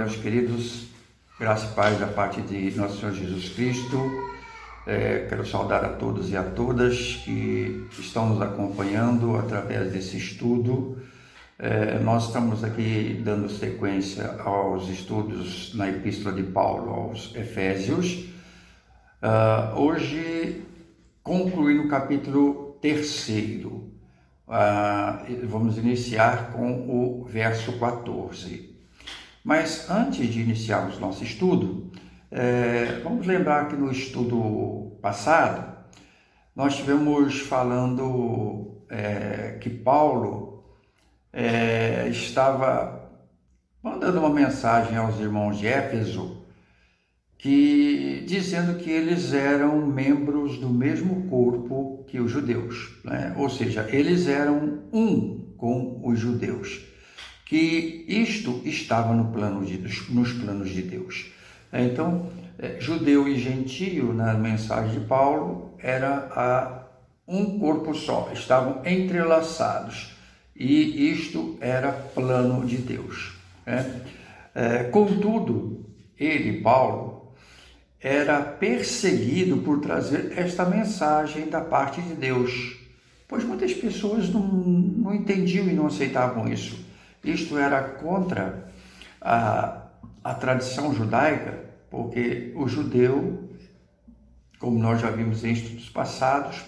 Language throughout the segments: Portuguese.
meus queridos, graça e paz da parte de nosso Senhor Jesus Cristo. Quero saudar a todos e a todas que estão nos acompanhando através desse estudo. Nós estamos aqui dando sequência aos estudos na Epístola de Paulo aos Efésios. Hoje, concluindo o capítulo 3. Vamos iniciar com o verso 14. Mas antes de iniciarmos nosso estudo, vamos lembrar que no estudo passado, nós estivemos falando que Paulo estava mandando uma mensagem aos irmãos de Éfeso, dizendo que eles eram membros do mesmo corpo que os judeus, né? Ou seja, eles eram um com os judeus, que isto estava nos planos de Deus. Então, judeu e gentio, na mensagem de Paulo, era um corpo só, estavam entrelaçados, e isto era plano de Deus, né? Contudo, Paulo, era perseguido por trazer esta mensagem da parte de Deus, pois muitas pessoas não entendiam e não aceitavam isso. Isto era contra a tradição judaica, porque o judeu, como nós já vimos em estudos passados,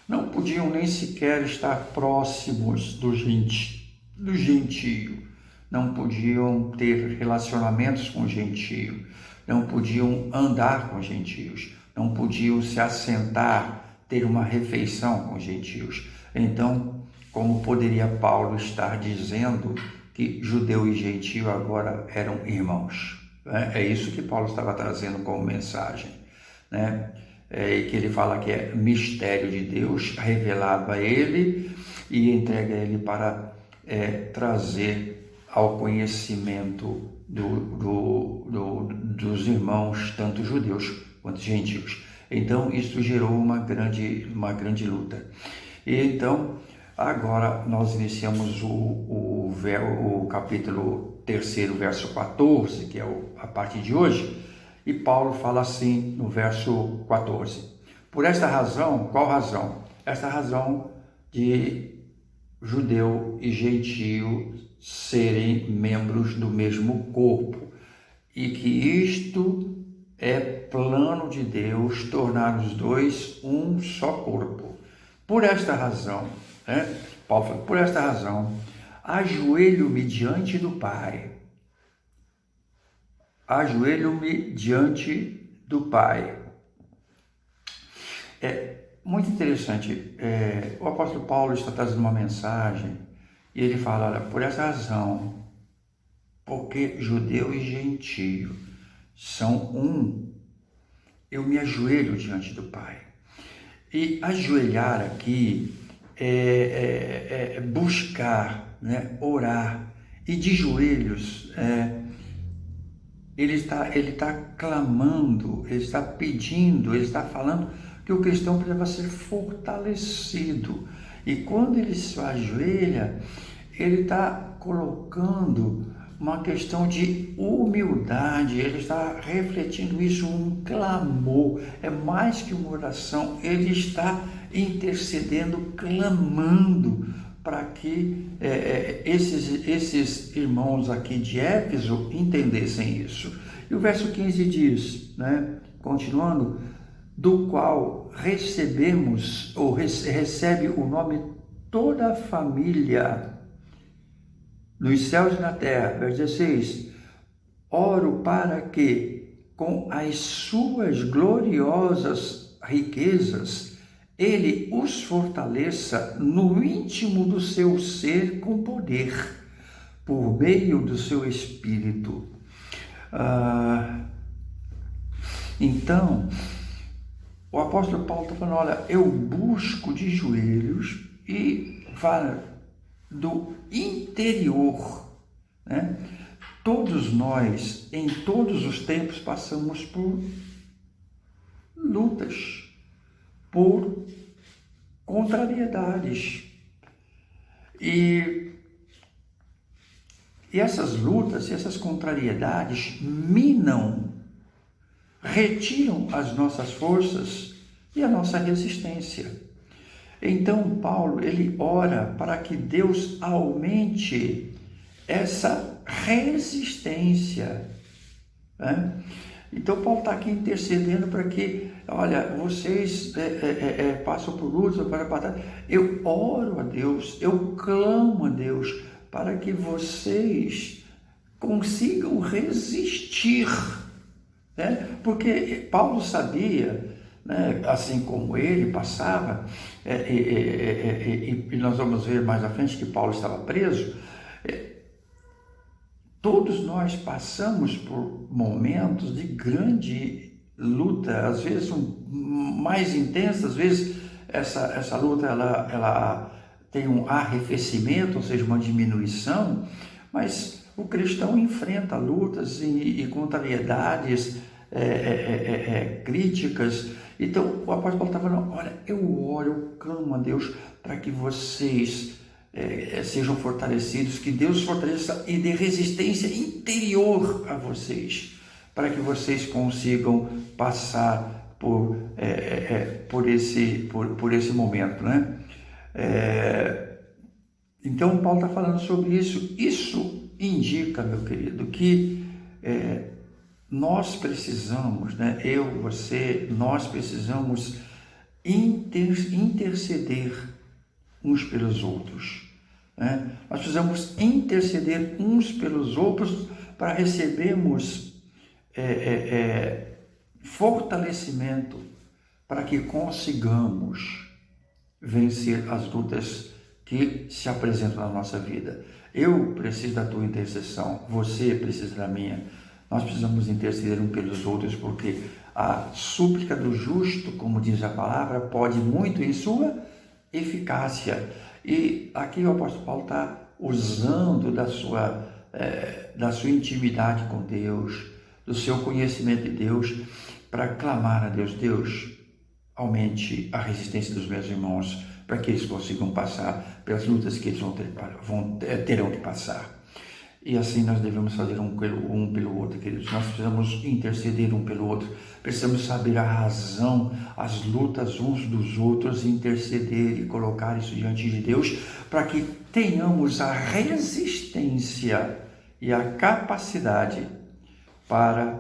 não podiam nem sequer estar próximos do gentio, não podiam ter relacionamentos com o gentio, não podiam andar com gentios, não podiam se assentar, ter uma refeição com gentios. Então, como poderia Paulo estar dizendo que judeu e gentio agora eram irmãos? É isso que Paulo estava trazendo como mensagem, né? E que ele fala que é mistério de Deus revelado a ele e entrega a ele para trazer ao conhecimento dos irmãos, tanto judeus quanto gentios. Então, isso gerou uma grande luta. E então, agora nós iniciamos o capítulo 3, verso 14, que é a parte de hoje, e Paulo fala assim no verso 14. Por esta razão, qual razão? Esta razão de judeu e gentio serem membros do mesmo corpo, e que isto é plano de Deus, tornar os dois um só corpo. Por esta razão, Paulo fala, por esta razão, ajoelho-me diante do Pai. Ajoelho-me diante do Pai. É muito interessante. O apóstolo Paulo está trazendo uma mensagem e ele fala, olha, por essa razão, porque judeu e gentio são um, eu me ajoelho diante do Pai. E ajoelhar aqui é buscar, né, orar, e de joelhos ele está clamando, ele está pedindo, ele está falando que o cristão precisa ser fortalecido. E quando ele se ajoelha, ele está colocando uma questão de humildade, ele está refletindo isso, um clamor, é mais que uma oração, ele está intercedendo, clamando para que esses irmãos aqui de Éfeso entendessem isso. E o verso 15 diz, né, continuando, do qual recebemos, ou recebe o nome toda a família, nos céus e na terra. Verso 16, oro para que, com as suas gloriosas riquezas, ele os fortaleça no íntimo do seu ser com poder, por meio do seu Espírito. Então, o apóstolo Paulo está falando, olha, eu busco de joelhos e fala do interior, né? Todos nós, em todos os tempos, passamos por lutas, por contrariedades. E E essas lutas, essas contrariedades minam, retiram as nossas forças e a nossa resistência. Então Paulo, ele ora para que Deus aumente essa resistência, né? Então Paulo está aqui intercedendo para que, olha, vocês passam por lutas, para batalha. Eu oro a Deus, eu clamo a Deus para que vocês consigam resistir, né? Porque Paulo sabia, né, assim como ele passava, e nós vamos ver mais à frente que Paulo estava preso. Todos nós passamos por momentos de grande luta, às vezes mais intensa, às vezes essa luta ela tem um arrefecimento, ou seja, uma diminuição, mas o cristão enfrenta lutas e contrariedades, críticas. Então o apóstolo Paulo está falando, olha, eu oro, eu clamo a Deus para que vocês sejam fortalecidos, que Deus fortaleça e dê resistência interior a vocês, para que vocês consigam passar por esse momento, né? Então Paulo está falando sobre isso. Isso indica, meu querido, que nós precisamos, né? Eu, você, nós precisamos interceder uns pelos outros, né? Nós precisamos interceder uns pelos outros para recebermos fortalecimento para que consigamos vencer as lutas que se apresentam na nossa vida. Eu preciso da tua intercessão, você precisa da minha. Nós precisamos interceder uns pelos outros, porque a súplica do justo, como diz a palavra, pode muito em sua eficácia. E aqui o apóstolo Paulo está usando da sua intimidade com Deus, do seu conhecimento de Deus, para clamar a Deus. Deus, aumente a resistência dos meus irmãos, para que eles consigam passar pelas lutas que eles terão que passar. E assim nós devemos fazer um pelo outro, queridos. Nós precisamos interceder um pelo outro. Precisamos saber a razão, as lutas uns dos outros, interceder e colocar isso diante de Deus, para que tenhamos a resistência e a capacidade para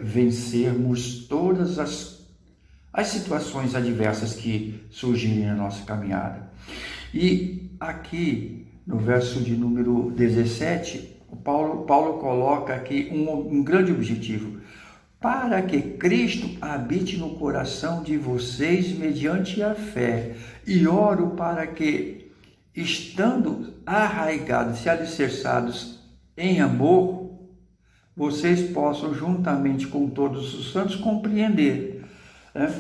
vencermos todas as situações adversas que surgirem na nossa caminhada. E aqui, no verso de número 17, Paulo coloca aqui um grande objetivo: para que Cristo habite no coração de vocês mediante a fé. E oro para que, estando arraigados e alicerçados em amor, vocês possam, juntamente com todos os santos, compreender, né?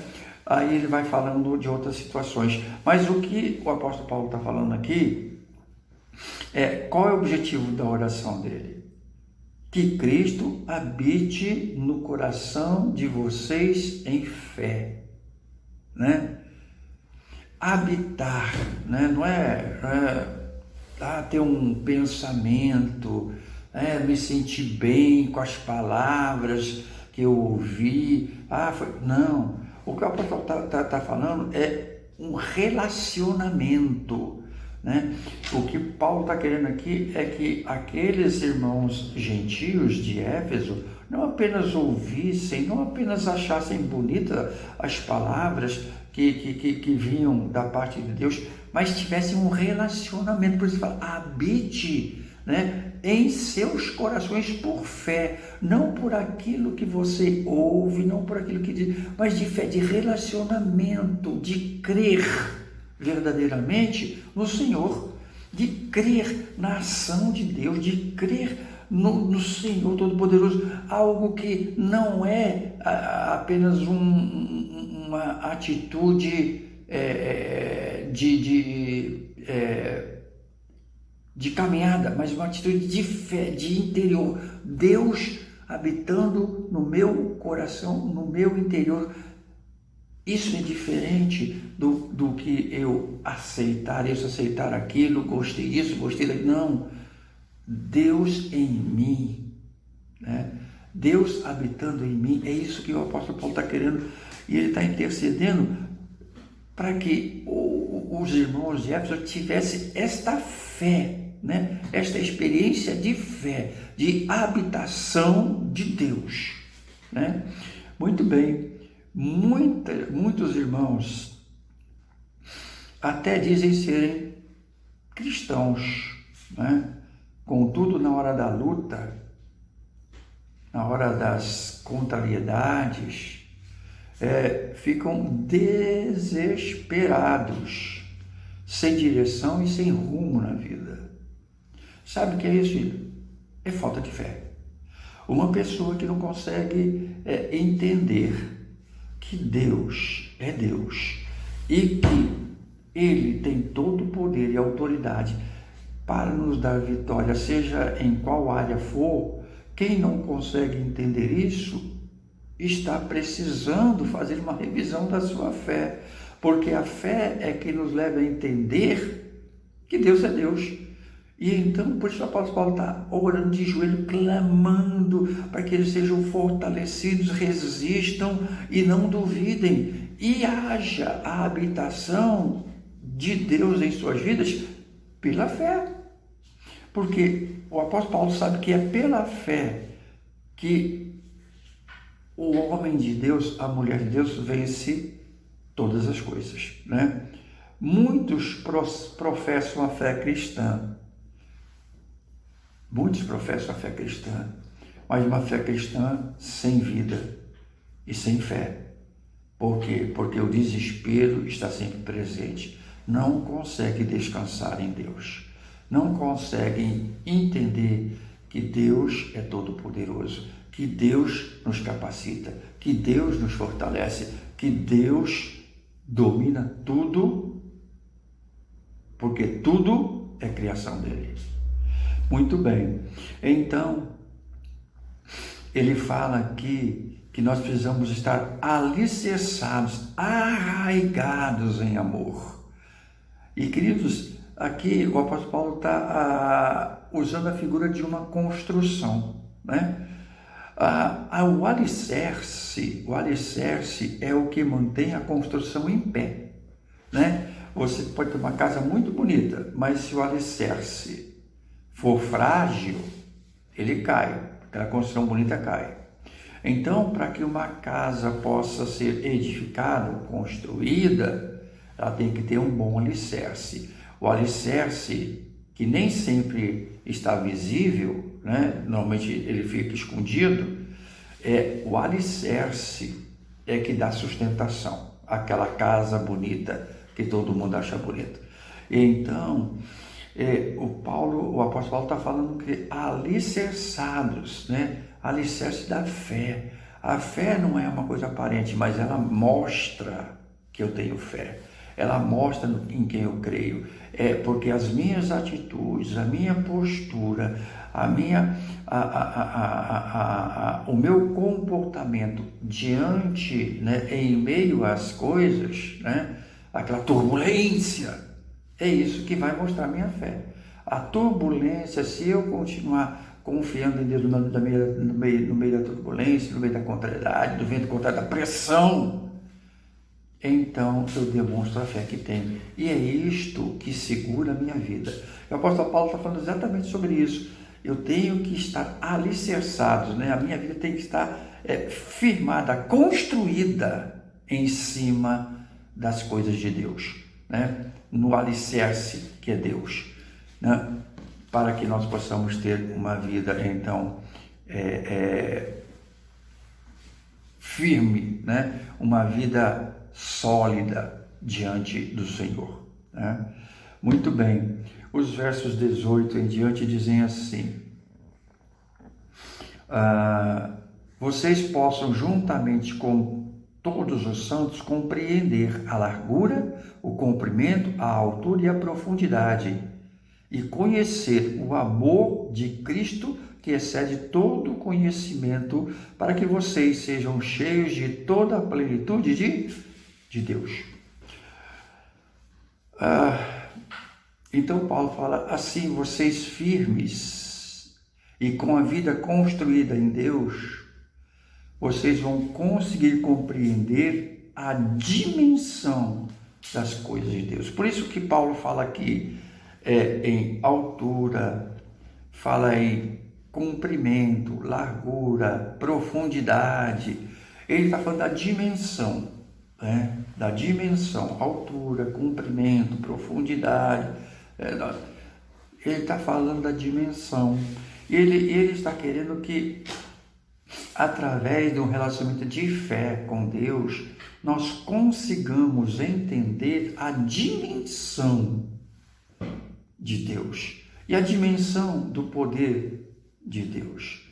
Aí ele vai falando de outras situações. Mas o que o apóstolo Paulo está falando aqui, qual é o objetivo da oração dele? Que Cristo habite no coração de vocês em fé, né? Habitar, né? Não é ter um pensamento, me sentir bem com as palavras que eu ouvi. Não. O que o apóstolo está falando é um relacionamento, né? O que Paulo está querendo aqui é que aqueles irmãos gentios de Éfeso não apenas ouvissem, não apenas achassem bonitas as palavras que vinham da parte de Deus, mas tivessem um relacionamento. Por isso fala, habite, né, em seus corações por fé, não por aquilo que você ouve, não por aquilo que diz, mas de fé, de relacionamento, de crer verdadeiramente no Senhor, de crer na ação de Deus, de crer no Senhor Todo-Poderoso, algo que não é apenas uma atitude de caminhada, mas uma atitude de fé, de interior. Deus habitando no meu coração, no meu interior. Isso é diferente do que eu aceitar isso, aceitar aquilo, gostei disso, gostei daquilo. Não. Deus em mim, né? Deus habitando em mim, é isso que o apóstolo Paulo está querendo, e ele está intercedendo para que os irmãos de Éfeso tivessem esta fé, né? Esta experiência de fé, de habitação de Deus, né? Muito bem, muitos irmãos até dizem serem cristãos, né? Contudo, na hora da luta, na hora das contrariedades, ficam desesperados, sem direção e sem rumo na vida. Sabe o que é isso, filho? É falta de fé. Uma pessoa que não consegue entender que Deus é Deus e que Ele tem todo o poder e autoridade para nos dar vitória, seja em qual área for. Quem não consegue entender isso está precisando fazer uma revisão da sua fé, porque a fé é que nos leva a entender que Deus é Deus. E então, por isso o apóstolo Paulo está orando de joelho, clamando para que eles sejam fortalecidos, resistam e não duvidem, e haja a habitação de Deus em suas vidas pela fé. Porque o apóstolo Paulo sabe que é pela fé que o homem de Deus, a mulher de Deus, vence todas as coisas, né? Muitos professam a fé cristã. Muitos professam a fé cristã, mas uma fé cristã sem vida e sem fé. Por quê? Porque o desespero está sempre presente. Não consegue descansar em Deus. Não conseguem entender que Deus é todo-poderoso, que Deus nos capacita, que Deus nos fortalece, que Deus domina tudo, porque tudo é criação dele. Muito bem. Então, ele fala aqui que nós precisamos estar alicerçados, arraigados em amor. E, queridos, aqui o apóstolo Paulo está usando a figura de uma construção, né? O alicerce é o que mantém a construção em pé, né? Você pode ter uma casa muito bonita, mas se o alicerce for frágil, ele cai, aquela construção bonita cai. Então, para que uma casa possa ser edificada, construída, ela tem que ter um bom alicerce. O alicerce, que nem sempre está visível, né? Normalmente ele fica escondido, o alicerce é que dá sustentação àquela casa bonita que todo mundo acha bonita. Então, o apóstolo Paulo está falando que alicerçados, né? Alicerce da fé. A fé não é uma coisa aparente, mas ela mostra que eu tenho fé. Ela mostra em quem eu creio. Porque as minhas atitudes, a minha postura, o meu comportamento diante, né, em meio às coisas, né, aquela turbulência, é isso que vai mostrar a minha fé. A turbulência, se eu continuar confiando em Deus no meio da turbulência, no meio da contrariedade, do vento contrário, da pressão, então eu demonstro a fé que tenho. E é isto que segura a minha vida. O apóstolo Paulo está falando exatamente sobre isso. Eu tenho que estar alicerçado, né? A minha vida tem que estar firmada, construída em cima das coisas de Deus, né? No alicerce que é Deus, né? Para que nós possamos ter uma vida, então, firme, né? Uma vida sólida diante do Senhor, né? Muito bem, os versos 18 em diante dizem assim: vocês possam juntamente com todos os santos compreender a largura, o comprimento, a altura e a profundidade, e conhecer o amor de Cristo que excede todo conhecimento, para que vocês sejam cheios de toda a plenitude de Deus. Então Paulo fala assim: vocês firmes e com a vida construída em Deus, vocês vão conseguir compreender a dimensão das coisas de Deus. Por isso que Paulo fala aqui em altura, fala em comprimento, largura, profundidade. Ele está falando da dimensão, né? Da dimensão, altura, comprimento, profundidade. Ele está falando da dimensão. Ele está querendo que, através de um relacionamento de fé com Deus, nós consigamos entender a dimensão de Deus e a dimensão do poder de Deus.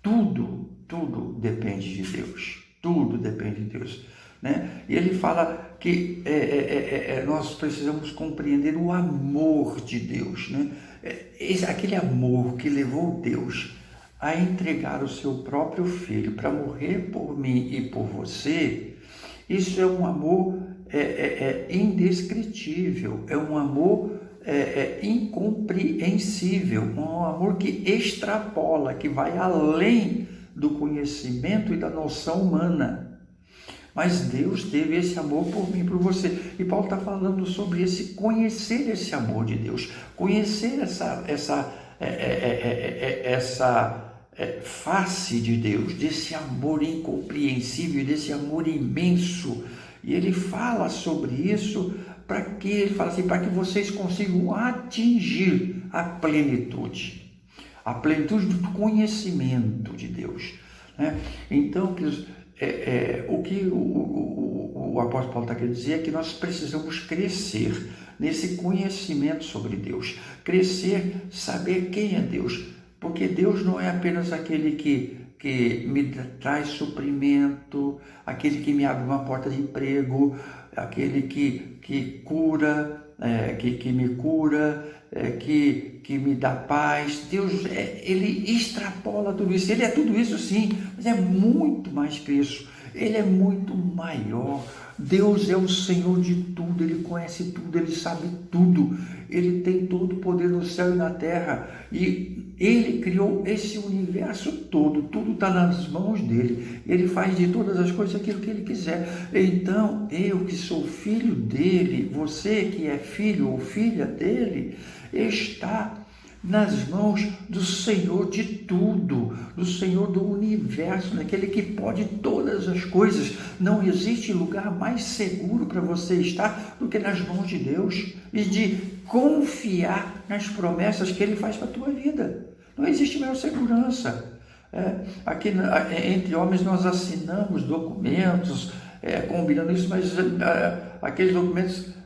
Tudo depende de Deus. Tudo depende de Deus, né? E ele fala que nós precisamos compreender o amor de Deus, né? Aquele amor que levou Deus a entregar o seu próprio Filho para morrer por mim e por você. Isso é um amor indescritível, é um amor incompreensível, um amor que extrapola, que vai além do conhecimento e da noção humana. Mas Deus teve esse amor por mim e por você. E Paulo está falando sobre conhecer esse amor de Deus, conhecer essa face de Deus, desse amor incompreensível, desse amor imenso. E ele fala sobre isso para que vocês consigam atingir a plenitude do conhecimento de Deus, né? Então, o que o apóstolo Paulo está querendo dizer é que nós precisamos crescer nesse conhecimento sobre Deus, crescer, saber quem é Deus, porque Deus não é apenas aquele que me traz suprimento, aquele que me abre uma porta de emprego, aquele que cura, que me cura, que me dá paz. Deus, ele extrapola tudo isso. Ele é tudo isso sim, mas é muito mais que isso. Ele é muito maior. Deus é o Senhor de tudo, Ele conhece tudo, Ele sabe tudo. Ele tem todo o poder no céu e na terra. E Ele criou esse universo todo, tudo está nas mãos dEle. Ele faz de todas as coisas aquilo que Ele quiser. Então, eu que sou filho dEle, você que é filho ou filha dEle, está nas mãos do Senhor de tudo, do Senhor do universo, daquele que pode todas as coisas. Não existe lugar mais seguro para você estar do que nas mãos de Deus e de confiar nas promessas que Ele faz para a tua vida. Não existe maior segurança. Aqui entre homens nós assinamos documentos combinando isso, mas aqueles documentos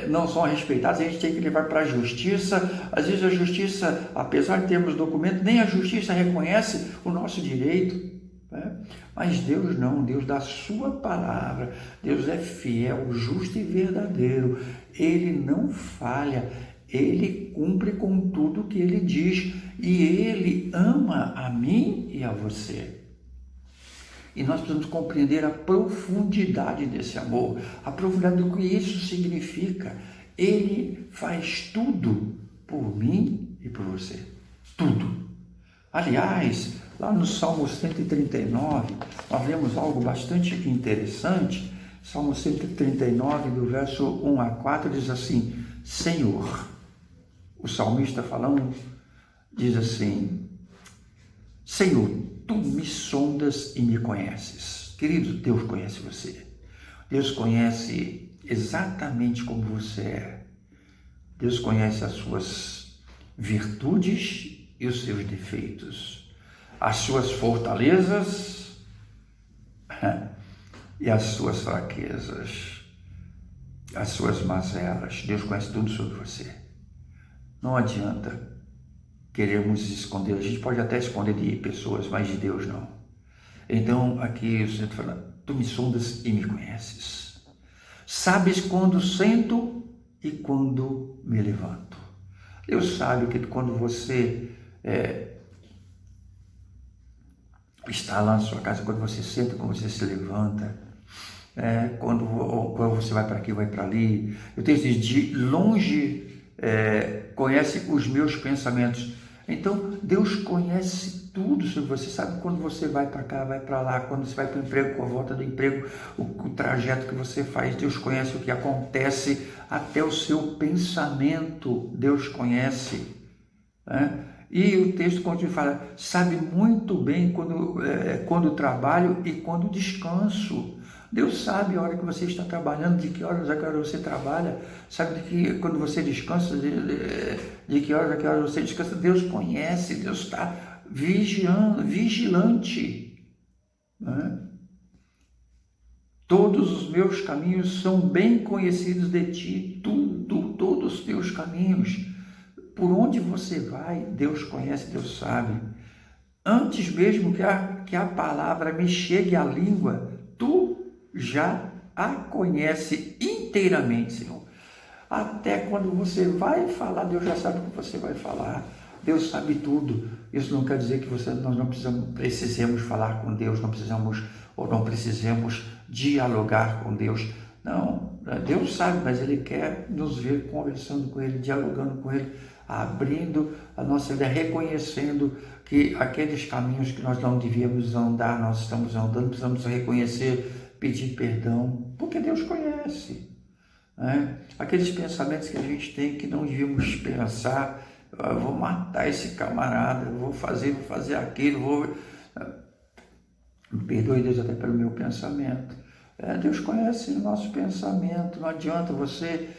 não são respeitados, a gente tem que levar para a justiça. Às vezes a justiça, apesar de termos documento, nem a justiça reconhece o nosso direito, né? Mas Deus não, Deus dá a sua palavra, Deus é fiel, justo e verdadeiro, Ele não falha, Ele cumpre com tudo que Ele diz e Ele ama a mim e a você. E nós precisamos compreender a profundidade desse amor, a profundidade do que isso significa. Ele faz tudo por mim e por você. Tudo. Aliás, lá no Salmo 139, nós vemos algo bastante interessante. Salmo 139, do verso 1 a 4, diz assim: Senhor, o salmista falando, diz assim: Senhor, Tu me sondas e me conheces. Querido, Deus conhece você. Deus conhece exatamente como você é. Deus conhece as suas virtudes e os seus defeitos, as suas fortalezas e as suas fraquezas, as suas mazelas. Deus conhece tudo sobre você. Não adianta queremos esconder. A gente pode até esconder de pessoas, mas de Deus não. Então aqui o Senhor fala: Tu me sondas e me conheces. Sabes quando sento e quando me levanto. Deus sabe que quando você está lá na sua casa, quando você senta, quando você se levanta, quando você vai para aqui, vai para ali. Eu tenho de longe conhece os meus pensamentos. Então, Deus conhece tudo sobre você, sabe quando você vai para cá, vai para lá, quando você vai para o emprego, com a volta do emprego, o trajeto que você faz, Deus conhece o que acontece, até o seu pensamento, Deus conhece, né? E o texto continua falando, sabe muito bem quando trabalho e quando descanso. Deus sabe a hora que você está trabalhando, de que horas a que hora você trabalha, sabe de que quando você descansa, de que horas a que hora você descansa. Deus conhece, Deus está vigiando, vigilante, né? Todos os meus caminhos são bem conhecidos de ti, todos os teus caminhos. Por onde você vai, Deus conhece, Deus sabe. Antes mesmo que a palavra me chegue à língua, tu já a conhece inteiramente, Senhor. Até quando você vai falar, Deus já sabe o que você vai falar. Deus sabe tudo. Isso não quer dizer que nós não precisemos falar com Deus, não precisemos dialogar com Deus. Não, Deus sabe, mas Ele quer nos ver conversando com Ele, dialogando com Ele, abrindo a nossa vida, reconhecendo que aqueles caminhos que nós não devíamos andar, nós estamos andando, precisamos reconhecer, pedir perdão, porque Deus conhece, né? Aqueles pensamentos que a gente tem que não devíamos pensar, eu vou matar esse camarada, eu vou fazer aquilo, me perdoe, Deus, até pelo meu pensamento. Deus conhece o nosso pensamento, não adianta, você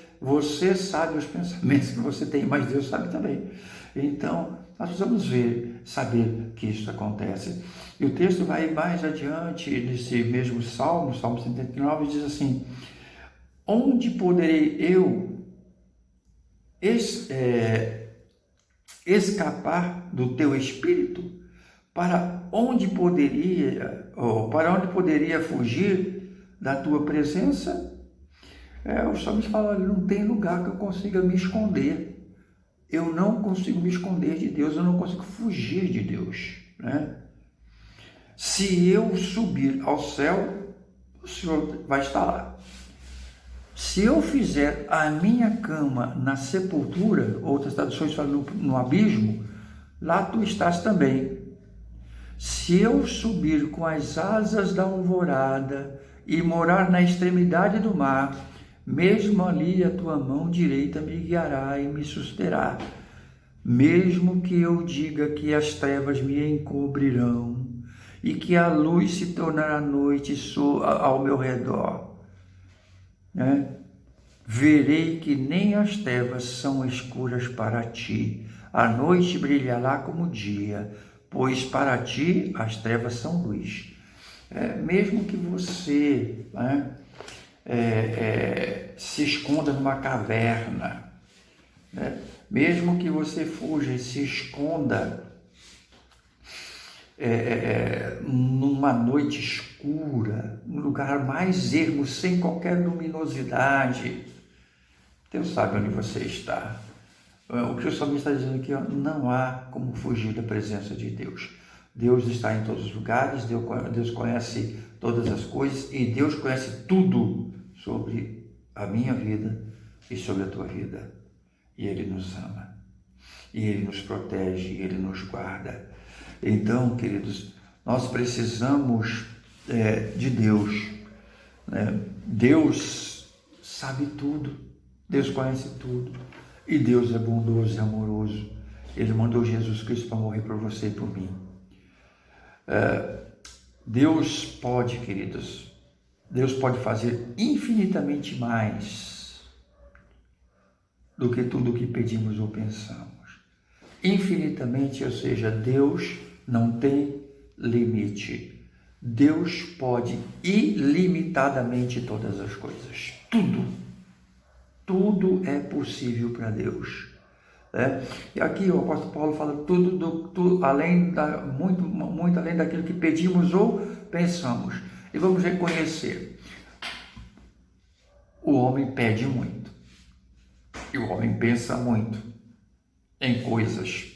sabe os pensamentos que você tem, mas Deus sabe também. Então, nós precisamos saber que isso acontece. E o texto vai mais adiante, nesse mesmo Salmo 79, diz assim, onde poderei eu escapar do teu espírito? Para onde poderia fugir da tua presença? O salmista fala, olha, não tem lugar que eu consiga me esconder. Eu não consigo me esconder de Deus, eu não consigo fugir de Deus, né? Se eu subir ao céu, o Senhor vai estar lá. Se eu fizer a minha cama na sepultura, outras traduções falam no abismo, lá tu estás também. Se eu subir com as asas da alvorada e morar na extremidade do mar, mesmo ali a tua mão direita me guiará e me susterá. Mesmo que eu diga que as trevas me encobrirão e que a luz se tornará noite ao meu redor, né? Verei que nem as trevas são escuras para ti. A noite brilhará como dia, pois para ti as trevas são luz. Mesmo que você, né, se esconda numa caverna, né, mesmo que você fuja e se esconda numa noite escura, num lugar mais ermo, sem qualquer luminosidade, Deus sabe onde você está. O que o salmista está dizendo aqui, não há como fugir da presença de Deus. Deus está em todos os lugares, Deus conhece todas as coisas e Deus conhece tudo sobre a minha vida e sobre a tua vida. E Ele nos ama, e Ele nos protege, e Ele nos guarda. Então, queridos, nós precisamos de Deus, né? Deus sabe tudo, Deus conhece tudo. E Deus é bondoso e amoroso. Ele mandou Jesus Cristo para morrer por você e por mim. Deus pode, queridos, Deus pode fazer infinitamente mais do que tudo o que pedimos ou pensamos. Infinitamente, ou seja, Deus não tem limite. Deus pode ilimitadamente todas as coisas. Tudo é possível para Deus. E aqui o apóstolo Paulo fala muito além daquilo que pedimos ou pensamos. E vamos reconhecer, o homem pede muito, e o homem pensa muito em coisas.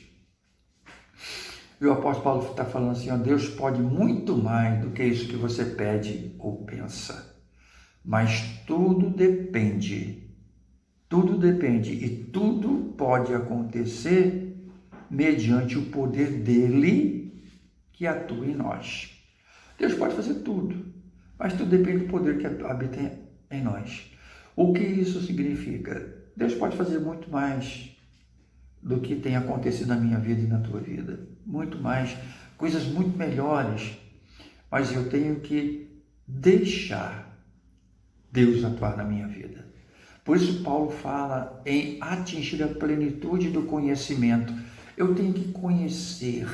E o apóstolo Paulo está falando assim, Deus pode muito mais do que isso que você pede ou pensa. Mas tudo depende e tudo pode acontecer mediante o poder dele que atua em nós. Deus pode fazer tudo, mas tudo depende do poder que habita em nós. O que isso significa? Deus pode fazer muito mais do que tem acontecido na minha vida e na tua vida. Muito mais, coisas muito melhores. Mas eu tenho que deixar Deus atuar na minha vida. Por isso Paulo fala em atingir a plenitude do conhecimento. Eu tenho que conhecer,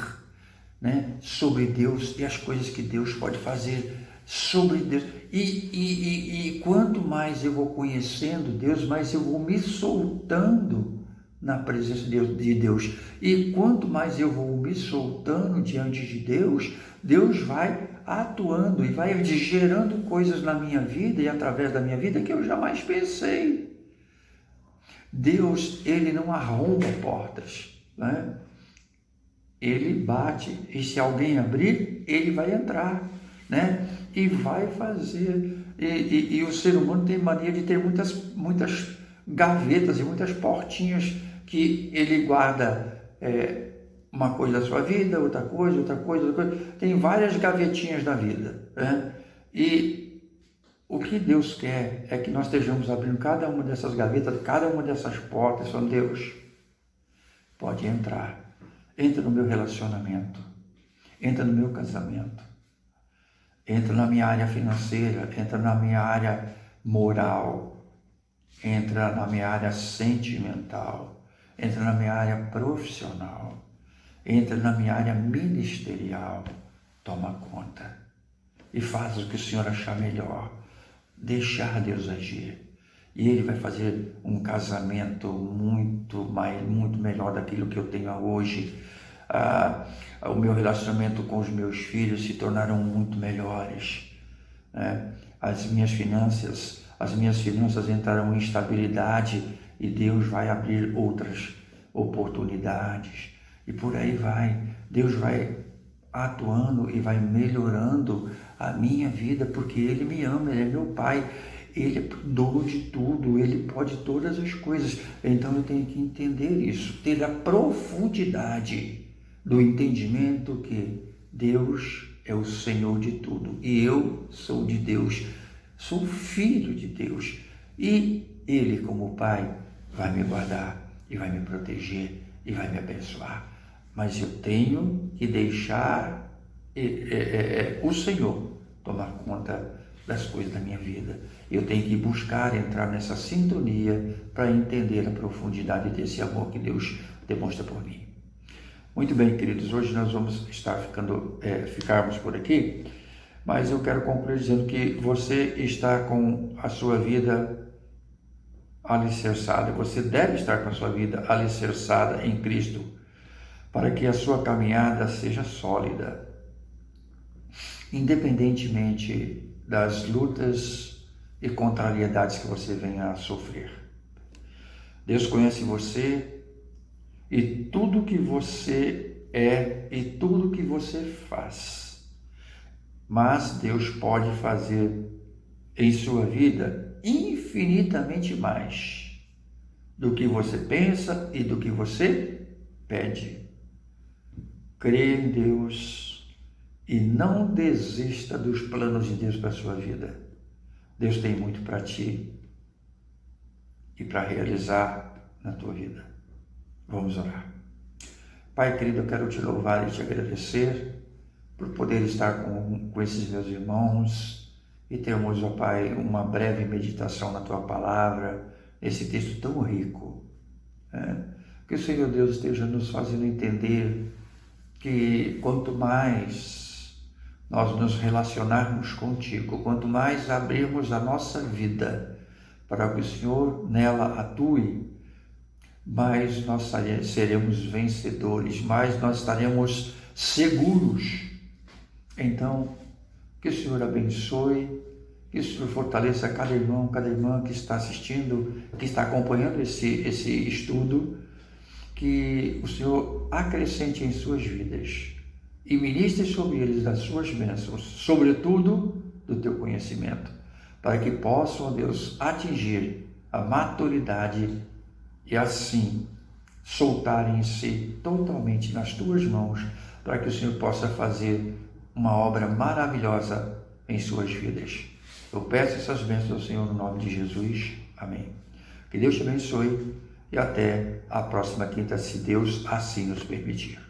sobre Deus e as coisas que Deus pode fazer sobre Deus. E quanto mais eu vou conhecendo Deus, mais eu vou me soltando na presença de Deus. E quanto mais eu vou me soltando diante de Deus, Deus vai atuando e vai gerando coisas na minha vida e através da minha vida que eu jamais pensei. Deus, ele não arromba portas, Ele bate, e se alguém abrir, ele vai entrar, E vai fazer. E o ser humano tem mania de ter muitas gavetas e muitas portinhas que ele guarda uma coisa da sua vida, outra coisa. Tem várias gavetinhas da vida, E o que Deus quer é que nós estejamos abrindo cada uma dessas gavetas, cada uma dessas portas, falando: Deus, pode entrar. Entra no meu relacionamento, entra no meu casamento, entra na minha área financeira, entra na minha área moral, entra na minha área sentimental, entra na minha área profissional, entra na minha área ministerial. Toma conta e faz o que o Senhor achar melhor. Deixar Deus agir. E Ele vai fazer um casamento muito melhor daquilo que eu tenho hoje. O meu relacionamento com os meus filhos se tornarão muito melhores. As minhas finanças entrarão em estabilidade e Deus vai abrir outras oportunidades. E por aí vai. Deus vai atuando e vai melhorando a minha vida, porque Ele me ama, Ele é meu Pai. Ele é dono de tudo, Ele pode todas as coisas. Então eu tenho que entender isso, ter a profundidade do entendimento que Deus é o Senhor de tudo. E eu sou de Deus, sou filho de Deus. E Ele, como Pai, vai me guardar e vai me proteger e vai me abençoar. Mas eu tenho que deixar o Senhor tomar conta das coisas da minha vida. Eu tenho que buscar entrar nessa sintonia para entender a profundidade desse amor que Deus demonstra por mim. Muito bem, queridos, hoje nós vamos ficarmos por aqui, mas eu quero concluir dizendo que você está com a sua vida alicerçada, você deve estar com a sua vida alicerçada em Cristo, para que a sua caminhada seja sólida, independentemente das lutas e contrariedades que você venha a sofrer. Deus conhece você e tudo que você é e tudo que você faz. Mas Deus pode fazer em sua vida infinitamente mais do que você pensa e do que você pede. Creia em Deus e não desista dos planos de Deus para a sua vida. Deus tem muito para ti e para realizar na tua vida. Vamos orar. Pai querido, eu quero te louvar e te agradecer por poder estar com esses meus irmãos e termos, ó Pai, uma breve meditação na tua palavra, esse texto tão rico. Que o Senhor Deus esteja nos fazendo entender que quanto mais nós nos relacionarmos contigo, quanto mais abrirmos a nossa vida para que o Senhor nela atue, mais nós seremos vencedores, mais nós estaremos seguros. Então, que o Senhor abençoe, que o Senhor fortaleça cada irmão, cada irmã que está assistindo, que está acompanhando esse estudo, que o Senhor acrescente em suas vidas e ministre sobre eles das suas bênçãos, sobretudo do teu conhecimento, para que possam, ó Deus, atingir a maturidade e assim soltarem-se totalmente nas tuas mãos, para que o Senhor possa fazer uma obra maravilhosa em suas vidas. Eu peço essas bênçãos ao Senhor no nome de Jesus. Amém. Que Deus te abençoe e até a próxima quinta, se Deus assim nos permitir.